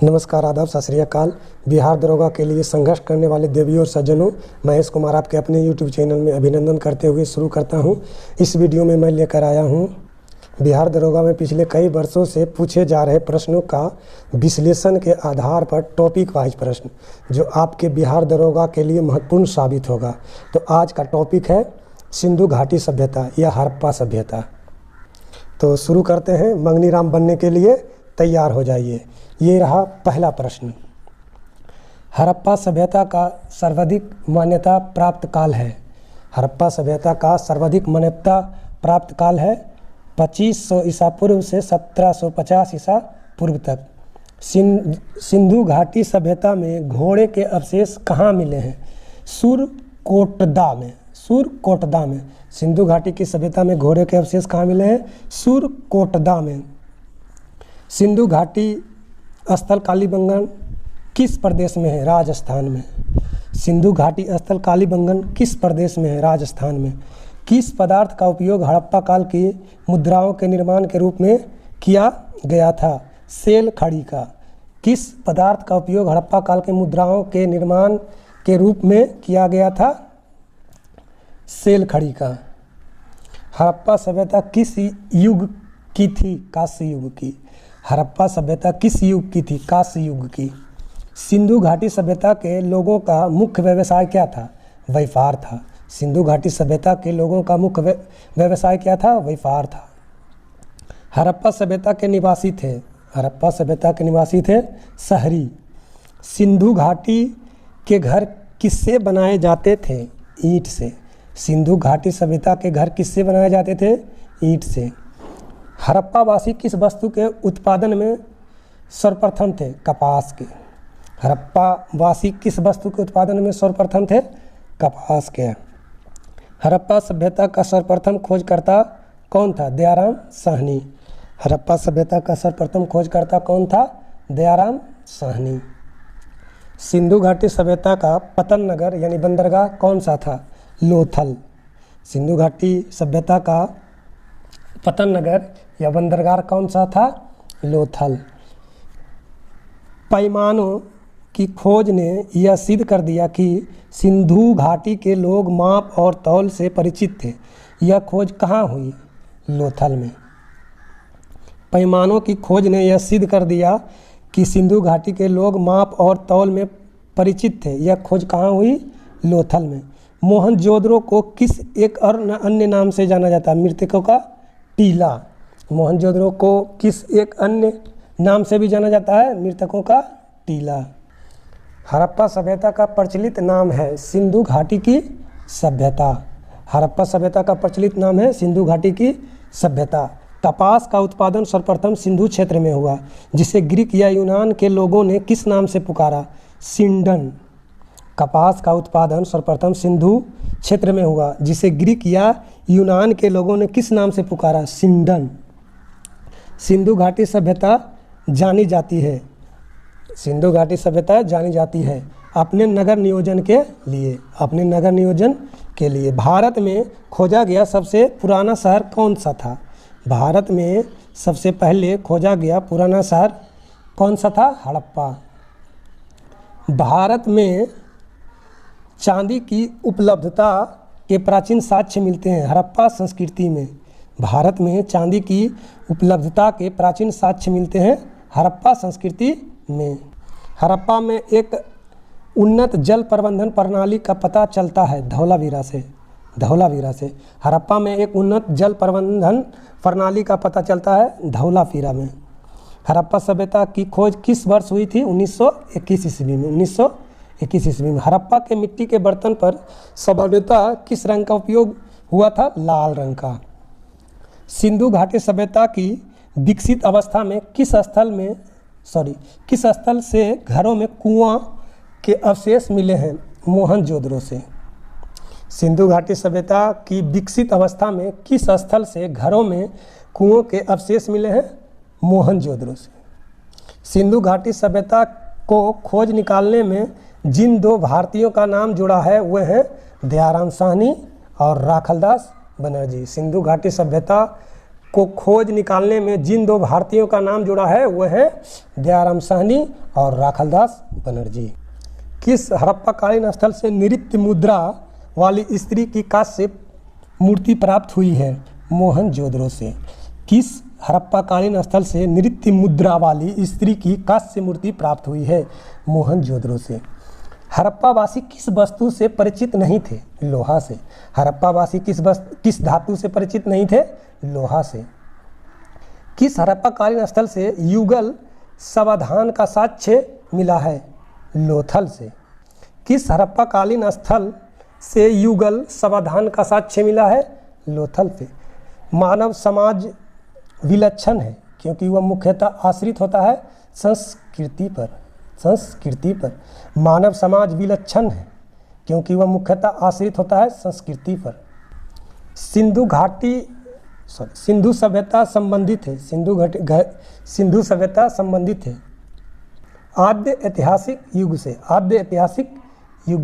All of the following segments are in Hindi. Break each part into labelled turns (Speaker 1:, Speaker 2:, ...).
Speaker 1: नमस्कार, आदाब, सत श्री अकाल। बिहार दरोगा के लिए संघर्ष करने वाले देवियों और सज्जनों, महेश कुमार आपके अपने यूट्यूब चैनल में अभिनंदन करते हुए शुरू करता हूं। इस वीडियो में मैं लेकर आया हूं बिहार दरोगा में पिछले कई वर्षों से पूछे जा रहे प्रश्नों का विश्लेषण के आधार पर टॉपिक वाइज प्रश्न, जो आपके बिहार दरोगा के लिए महत्वपूर्ण साबित होगा। तो आज का टॉपिक है सिंधु घाटी सभ्यता या हड़प्पा सभ्यता। तो शुरू करते हैं। मंगनीराम बनने के लिए तैयार हो जाइए। ये रहा पहला प्रश्न। हड़प्पा सभ्यता का सर्वाधिक मान्यता प्राप्त काल है। हड़प्पा सभ्यता का सर्वाधिक मान्यता प्राप्त काल है 2500 ईसा पूर्व से 1750 ईसा पूर्व तक। सिंधु घाटी सभ्यता में घोड़े के अवशेष कहाँ मिले हैं? सुरकोटदा में। सुरकोटदा में सिंधु घाटी की सभ्यता में घोड़े के अवशेष कहाँ मिले हैं? सुरकोटदा में। सिंधु घाटी स्थल कालीबंगन किस प्रदेश में है? राजस्थान में। सिंधु घाटी स्थल कालीबंगन किस प्रदेश में है? राजस्थान में। किस पदार्थ का उपयोग हड़प्पा काल की मुद्राओं के निर्माण के रूप में किया गया था? सेल खड़ी का। किस पदार्थ का उपयोग हड़प्पा काल के मुद्राओं के निर्माण के रूप में किया गया था? सेल खड़ी का। हड़प्पा सभ्यता किस युग की थी? कांस्य युग की। हड़प्पा सभ्यता किस युग की थी? कांस्य युग की। सिंधु घाटी सभ्यता के लोगों का मुख्य व्यवसाय क्या था? व्यापार था। सिंधु घाटी सभ्यता के लोगों का मुख्य व्यवसाय क्या था? व्यापार था। हड़प्पा सभ्यता के निवासी थे। हड़प्पा सभ्यता के निवासी थे शहरी। सिंधु घाटी के घर किससे बनाए जाते थे? ईंट से। सिंधु घाटी सभ्यता के घर किससे बनाए जाते थे? ईंट से। हड़प्पावासी किस वस्तु के उत्पादन में सर्वप्रथम थे? कपास के। हड़प्पावासी किस वस्तु के उत्पादन में सर्वप्रथम थे? कपास के। हड़प्पा सभ्यता का सर्वप्रथम खोजकर्ता कौन था? दयाराम साहनी। हड़प्पा सभ्यता का सर्वप्रथम खोजकर्ता कौन था? दयाराम साहनी। सिंधु घाटी सभ्यता का पतन नगर यानी बंदरगाह कौन सा था? लोथल। सिंधु घाटी सभ्यता का पतन नगर या बंदरगाह कौन सा था? लोथल। पैमानों की खोज ने यह सिद्ध कर दिया कि सिंधु घाटी के लोग माप और तौल से परिचित थे। यह खोज कहाँ हुई? लोथल में। पैमानों की खोज ने यह सिद्ध कर दिया कि सिंधु घाटी के लोग माप और तौल में परिचित थे। यह खोज कहाँ हुई? लोथल में। मोहनजोदड़ो को किस एक और अन्य नाम से जाना जाता है? मृतकों का टीला। मोहनजोदड़ो को किस एक अन्य नाम से भी जाना जाता है? मृतकों का टीला। हड़प्पा सभ्यता का प्रचलित नाम है सिंधु घाटी की सभ्यता। हड़प्पा सभ्यता का प्रचलित नाम है सिंधु घाटी की सभ्यता। कपास का उत्पादन सर्वप्रथम सिंधु क्षेत्र में हुआ, जिसे ग्रीक या यूनान के लोगों ने किस नाम से पुकारा? सिंडन। कपास का उत्पादन सर्वप्रथम सिंधु क्षेत्र में हुआ, जिसे ग्रीक या यूनान के लोगों ने किस नाम से पुकारा? सिंडन। सिंधु घाटी सभ्यता जानी जाती है। सिंधु घाटी सभ्यता जानी जाती है अपने नगर नियोजन के लिए। अपने नगर नियोजन के लिए। भारत में खोजा गया सबसे पुराना शहर कौन सा था? भारत में सबसे पहले खोजा गया पुराना शहर कौन सा था? हड़प्पा। भारत में चांदी की उपलब्धता के प्राचीन साक्ष्य मिलते हैं हड़प्पा संस्कृति में। भारत में चांदी की उपलब्धता के प्राचीन साक्ष्य मिलते हैं हड़प्पा संस्कृति में। हड़प्पा में एक उन्नत जल प्रबंधन प्रणाली का पता चलता है धौलावीरा से। धौलावीरा से। हड़प्पा में एक उन्नत जल प्रबंधन प्रणाली का पता चलता है धौलावीरा में। हड़प्पा सभ्यता की खोज किस वर्ष हुई थी? 1921 ईस्वी में। 1921 ईस्वी में। हड़प्पा के मिट्टी के बर्तन पर सामान्यतः किस रंग का उपयोग हुआ था? लाल रंग का। सिंधु घाटी सभ्यता की विकसित अवस्था में किस स्थल से घरों में कुआं के अवशेष मिले हैं? मोहनजोदड़ो से। सिंधु घाटी सभ्यता की विकसित अवस्था में किस स्थल से घरों में कुओं के अवशेष मिले हैं? मोहनजोदड़ो से। सिंधु घाटी सभ्यता को खोज निकालने में जिन दो भारतीयों का नाम जुड़ा है वे हैं दयाराम साहनी और राखलदास बनर्जी। सिंधु घाटी सभ्यता को खोज निकालने में जिन 2 भारतीयों का नाम जुड़ा है वह है दयाराम साहनी और राखलदास बनर्जी। किस हड़प्पाकालीन स्थल से नृत्य मुद्रा वाली स्त्री की कांस्य मूर्ति प्राप्त हुई है? मोहनजोदड़ो से। किस हड़प्पाकालीन स्थल से नृत्य मुद्रा वाली स्त्री की कांस्य मूर्ति प्राप्त हुई है? मोहनजोदड़ो से। हड़प्पावासी किस वस्तु से परिचित नहीं थे? लोहा से। हड़प्पावासी किस धातु से परिचित नहीं थे? लोहा से। किस हड़प्पाकालीन स्थल से युगल समाधान का साक्ष्य मिला है? लोथल से। किस हड़प्पाकालीन स्थल से युगल समाधान का साक्ष्य मिला है? लोथल से। मानव समाज विलक्षण है क्योंकि वह मुख्यतः आश्रित होता है संस्कृति पर। मानव समाज विलक्षण है क्योंकि वह मुख्यतः आश्रित होता है संस्कृति पर। सिंधु सभ्यता संबंधित है। सिंधु सभ्यता संबंधित है आद्य ऐतिहासिक युग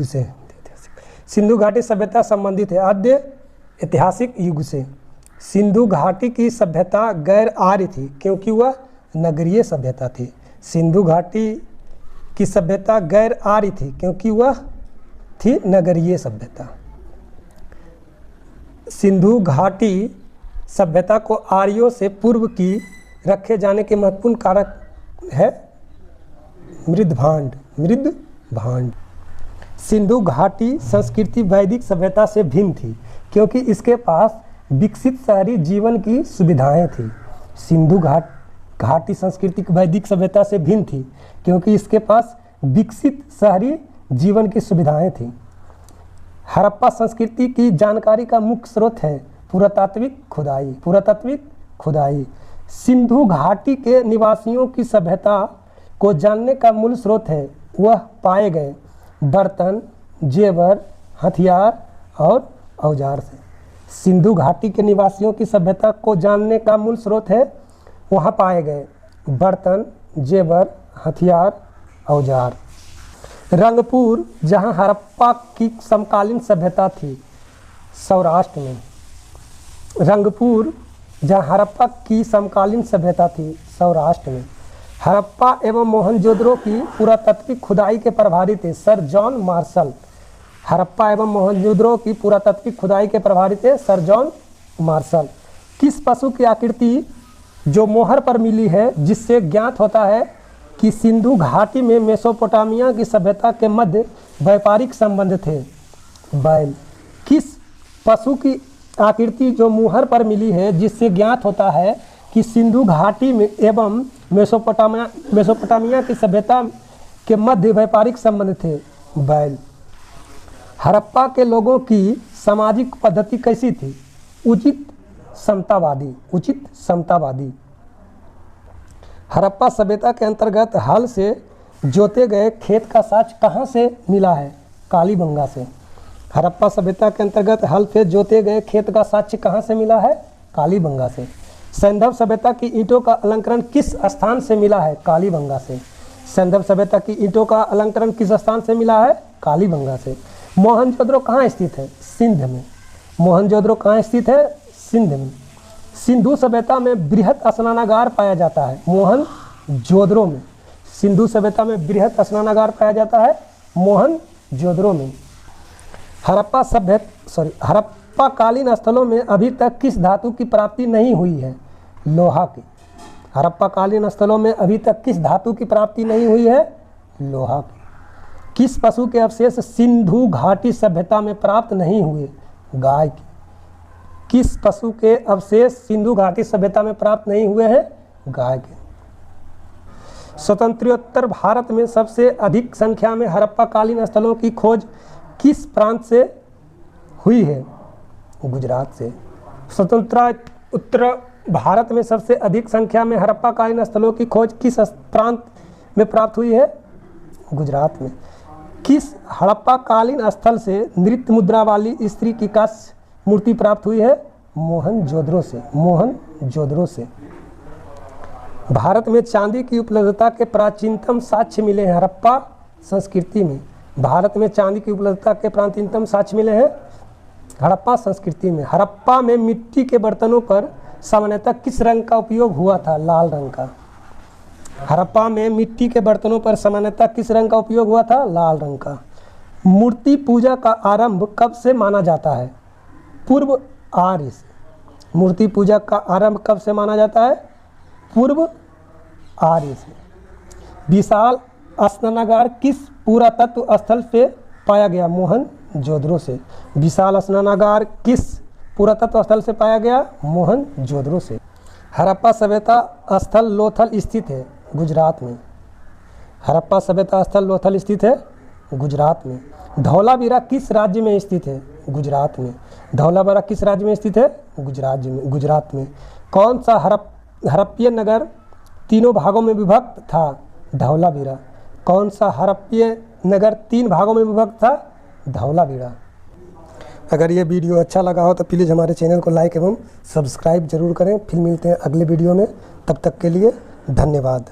Speaker 1: से। सिंधु घाटी सभ्यता संबंधित है आद्य ऐतिहासिक युग से। सिंधु घाटी की सभ्यता गैर आर्य थी क्योंकि वह नगरीय सभ्यता थी। सिंधु घाटी की सभ्यता गैर आर्य थी क्योंकि वह थी नगरीय सभ्यता। सिंधु घाटी सभ्यता को आर्यों से पूर्व की रखे जाने के महत्वपूर्ण कारक है मृदभांड। सिंधु घाटी संस्कृति वैदिक सभ्यता से भिन्न थी क्योंकि इसके पास विकसित शहरी जीवन की सुविधाएं थी। सिंधु घाटी संस्कृति वैदिक सभ्यता से भिन्न थी क्योंकि इसके पास विकसित शहरी जीवन की सुविधाएं थी। हड़प्पा संस्कृति की जानकारी का मुख्य स्रोत है पुरातात्विक खुदाई। सिंधु घाटी के निवासियों की सभ्यता को जानने का मूल स्रोत है वह पाए गए बर्तन, जेवर, हथियार और औजार से। सिंधु घाटी के निवासियों की सभ्यता को जानने का मूल स्रोत है वहाँ पाए गए बर्तन, जेवर, हथियार, औजार। रंगपुर जहाँ हड़प्पा की समकालीन सभ्यता थी सौराष्ट्र में। रंगपुर जहाँ हड़प्पा की समकालीन सभ्यता थी सौराष्ट्र में। हड़प्पा एवं मोहनजोदड़ो की पुरातात्विक खुदाई के प्रभारी थे सर जॉन मार्शल। हड़प्पा एवं मोहनजोदड़ो की पुरातात्विक खुदाई के प्रभारी थे सर जॉन मार्शल। किस पशु की आकृति जो मोहर पर मिली है जिससे ज्ञात होता है कि सिंधु घाटी में मेसोपोटामिया की सभ्यता के मध्य व्यापारिक संबंध थे? बैल। किस पशु की आकृति जो मोहर पर मिली है जिससे ज्ञात होता है कि सिंधु घाटी में एवं मेसोपोटामिया की सभ्यता के मध्य व्यापारिक संबंध थे? बैल। हड़प्पा के लोगों की सामाजिक पद्धति कैसी थी? उचित समतावादी। हड़प्पा सभ्यता के अंतर्गत हल से जोते गए खेत का साक्ष्य कहाँ से मिला है? कालीबंगा से। हड़प्पा सभ्यता के अंतर्गत हल से जोते गए खेत का साक्ष्य कहाँ से मिला है? कालीबंगा से। सैंधव सभ्यता की ईंटों का अलंकरण किस स्थान से मिला है? कालीबंगा से। सैंधव सभ्यता की ईंटों का अलंकरण किस स्थान से मिला है? कालीबंगा से। मोहनजोदड़ो कहाँ स्थित है? सिंध में। मोहनजोदड़ो कहाँ स्थित है? सिंध में। सिंधु सभ्यता में बृहत स्नानागार पाया जाता है मोहनजोदड़ो में। सिंधु सभ्यता में बृहत स्नानागार पाया जाता है मोहनजोदड़ो में। हड़प्पाकालीन स्थलों में अभी तक किस धातु की प्राप्ति नहीं हुई है? लोहा की। हड़प्पाकालीन स्थलों में अभी तक किस धातु की प्राप्ति नहीं हुई है? लोहा की। किस पशु के अवशेष सिंधु घाटी सभ्यता में प्राप्त नहीं हुए? गाय की। किस पशु के अवशेष सिंधु घाटी सभ्यता में प्राप्त नहीं हुए हैं? गाय के। स्वतंत्रोत्तर भारत में सबसे अधिक संख्या में हड़प्पाकालीन स्थलों की खोज किस प्रांत से हुई है? गुजरात से। स्वतंत्रोत्तर भारत में सबसे अधिक संख्या में हड़प्पाकालीन स्थलों की खोज किस प्रांत में प्राप्त हुई है? गुजरात में। किस हड़प्पाकालीन स्थल से नृत्य मुद्रा वाली स्त्री की कांस्य मूर्ति प्राप्त हुई है? मोहनजोदड़ो से। भारत में चांदी की उपलब्धता के प्राचीनतम साक्ष्य मिले हैं हड़प्पा संस्कृति में। भारत में चांदी की उपलब्धता के प्राचीनतम साक्ष्य मिले हैं हड़प्पा संस्कृति में। हड़प्पा में मिट्टी के बर्तनों पर सामान्यतः किस रंग का उपयोग हुआ था? लाल रंग का। हड़प्पा में मिट्टी के बर्तनों पर सामान्यतः किस रंग का उपयोग हुआ था? लाल रंग का। मूर्ति पूजा का आरंभ कब से माना जाता है? पूर्व आर्य से। मूर्ति पूजा का आरंभ कब से माना जाता है? पूर्व आर्य से। विशाल स्नानागार किस पुरातत्व स्थल से पाया गया? मोहनजोदड़ो से। विशाल स्नानागार किस पुरातत्व स्थल से पाया गया? मोहनजोदड़ो से। हड़प्पा सभ्यता स्थल लोथल स्थित है? गुजरात में। हड़प्पा सभ्यता स्थल लोथल स्थित है? गुजरात में। धौलावीरा किस राज्य में स्थित है? गुजरात में। धौलावीरा किस राज्य में स्थित है? गुजरात में। कौन सा हड़प्पीय नगर तीनों भागों में विभक्त था? धौलावीरा। कौन सा हड़प्पीय नगर 3 भागों में विभक्त था? धौलावीरा। अगर ये वीडियो अच्छा लगा हो तो प्लीज़ हमारे चैनल को लाइक एवं सब्सक्राइब जरूर करें। फिर मिलते हैं अगले वीडियो में, तब तक के लिए धन्यवाद।